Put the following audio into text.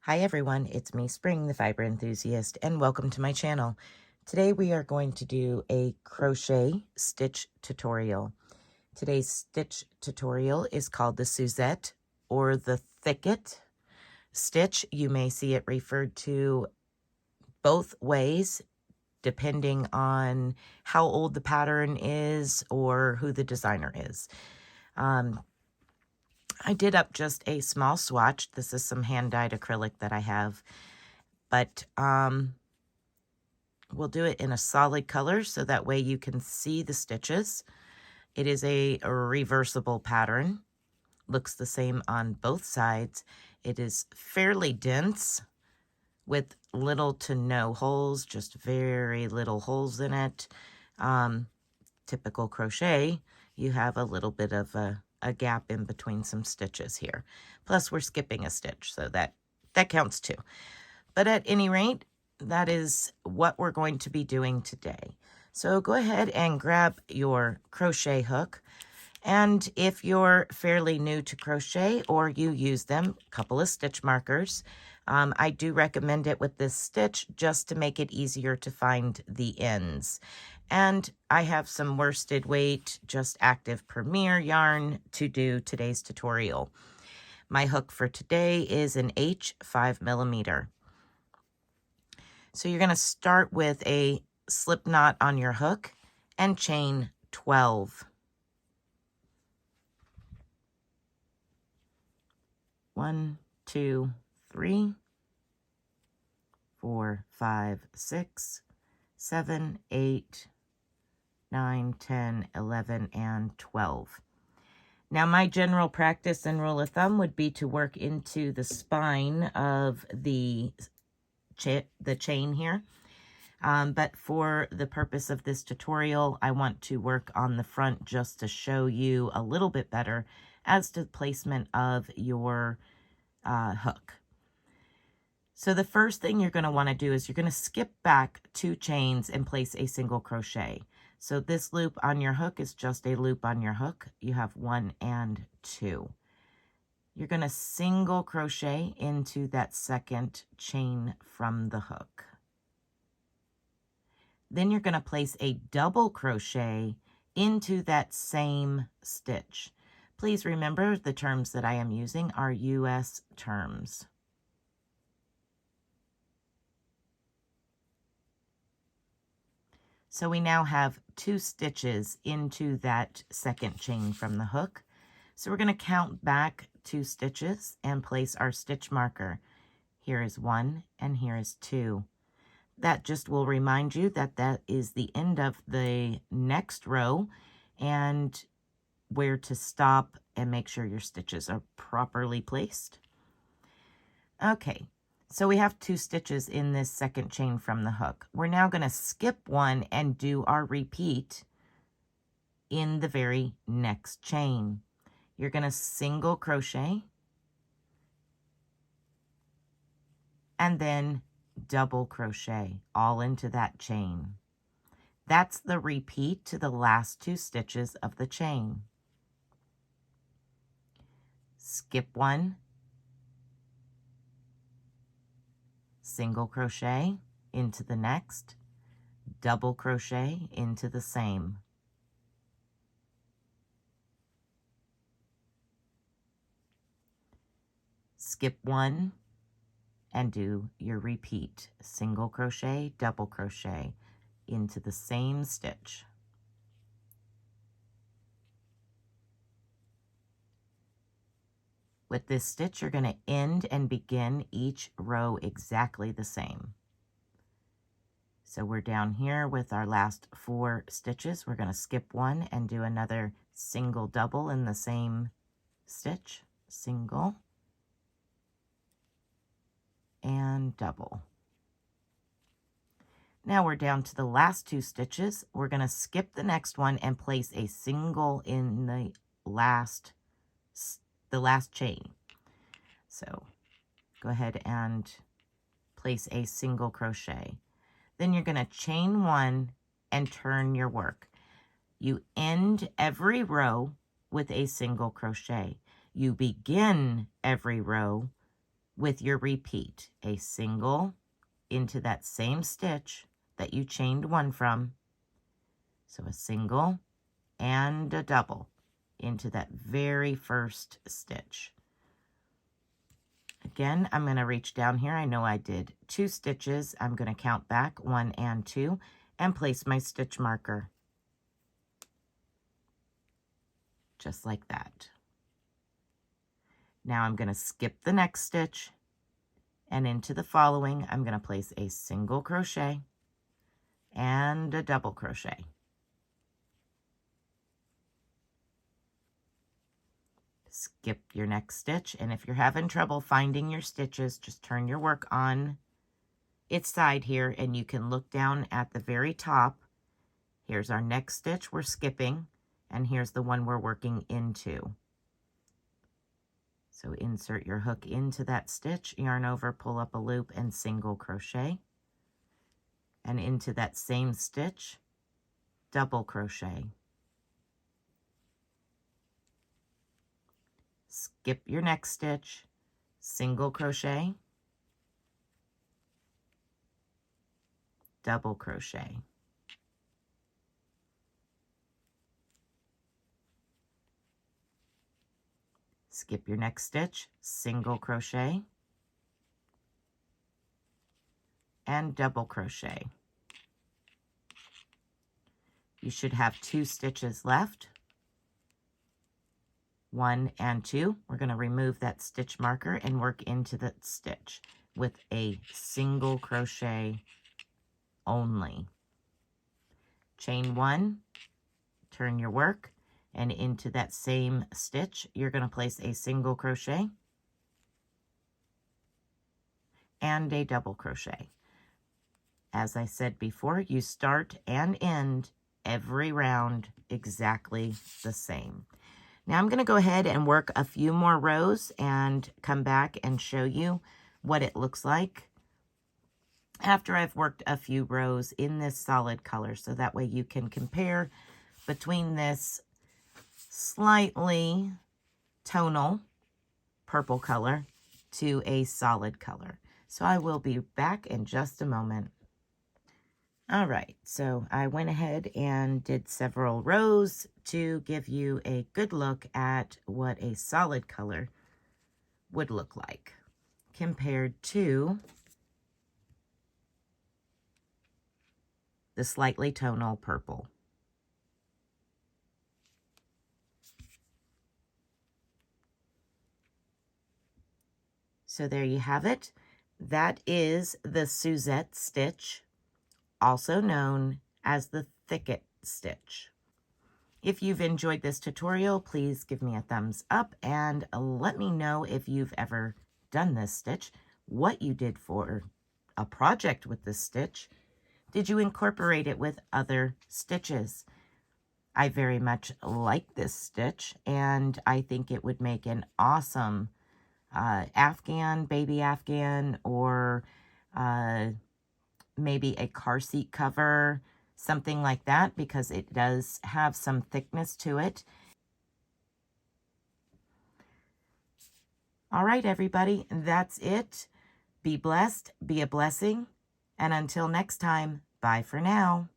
Hi everyone, it's me Spring, the fiber enthusiast, and welcome to my channel. Today we are going to do a crochet stitch tutorial. Today's stitch tutorial is called the Suzette or the Thicket stitch. You may see it referred to both ways depending on how old the pattern is or who the designer is. I did up just a small swatch. This is some hand-dyed acrylic that I have, but we'll do it in a solid color so that way you can see the stitches. It is a reversible pattern. Looks the same on both sides. It is fairly dense with little to no holes, just very little holes in it. Typical crochet, you have a little bit of a gap in between some stitches here. Plus we're skipping a stitch, so that counts too. But at any rate, that is what we're going to be doing today. So go ahead and grab your crochet hook. And if you're fairly new to crochet or you use them, a couple of stitch markers. I do recommend it with this stitch just to make it easier to find the ends. And I have some worsted weight, just active Premier yarn to do today's tutorial. My hook for today is an H 5mm. So you're going to start with a slip knot on your hook and chain 12. 1, 2, 3, 4, 5, 6, 7, 8, 9, 10, 11, and 12. Now my general practice and rule of thumb would be to work into the spine of the chain here. But for the purpose of this tutorial, I want to work on the front just to show you a little bit better as to the placement of your hook. So the first thing you're going to want to do is you're going to skip back 2 chains and place a single crochet. So this loop on your hook is just a loop on your hook. You have 1 and 2. You're going to single crochet into that second chain from the hook. Then you're going to place a double crochet into that same stitch. Please remember the terms that I am using are US terms. So we now have 2 stitches into that second chain from the hook. So we're going to count back 2 stitches and place our stitch marker. Here is 1 and here is 2. That just will remind you that that is the end of the next row and where to stop and make sure your stitches are properly placed. Okay, so we have 2 stitches in this second chain from the hook. We're now going to skip 1 and do our repeat in the very next chain. You're going to single crochet and then double crochet all into that chain. That's the repeat to the last 2 stitches of the chain. Skip 1, single crochet into the next, double crochet into the same. Skip 1 and do your repeat, single crochet, double crochet into the same stitch. With this stitch, you're going to end and begin each row exactly the same. So we're down here with our last 4 stitches. We're going to skip 1 and do another single double in the same stitch, single and double. Now we're down to the last 2 stitches. We're going to skip the next one and place a single in the last chain. So go ahead and place a single crochet. Then you're going to chain 1 and turn your work. You end every row with a single crochet. You begin every row with your repeat, a single into that same stitch that you chained one from. So a single and a double into that very first stitch. Again, I'm going to reach down here. I know I did 2 stitches. I'm going to count back 1 and 2 and place my stitch marker. Just like that. Now I'm going to skip the next stitch, and into the following I'm going to place a single crochet and a double crochet. Skip your next stitch, and if you're having trouble finding your stitches, just turn your work on its side here and you can look down at the very top. Here's our next stitch we're skipping, and here's the one we're working into. So insert your hook into that stitch, yarn over, pull up a loop, and single crochet. And into that same stitch, double crochet. Skip your next stitch, single crochet, double crochet. Skip your next stitch, single crochet, and double crochet. You should have 2 stitches left. 1 and 2. We're going to remove that stitch marker and work into that stitch with a single crochet only. Chain 1, turn your work, and into that same stitch, you're going to place a single crochet and a double crochet. As I said before, you start and end every round exactly the same. Now I'm going to go ahead and work a few more rows and come back and show you what it looks like after I've worked a few rows in this solid color, so that way you can compare between this slightly tonal purple color to a solid color. So I will be back in just a moment. All right, so I went ahead and did several rows to give you a good look at what a solid color would look like compared to the slightly tonal purple. So there you have it. That is the Suzette stitch, also known as the Thicket stitch. If you've enjoyed this tutorial, please give me a thumbs up and let me know if you've ever done this stitch, what you did for a project with this stitch. Did you incorporate it with other stitches? I very much like this stitch, and I think it would make an awesome Afghan, baby Afghan, or maybe a car seat cover, something like that, because it does have some thickness to it. All right, everybody, that's it. Be blessed, be a blessing, and until next time, bye for now.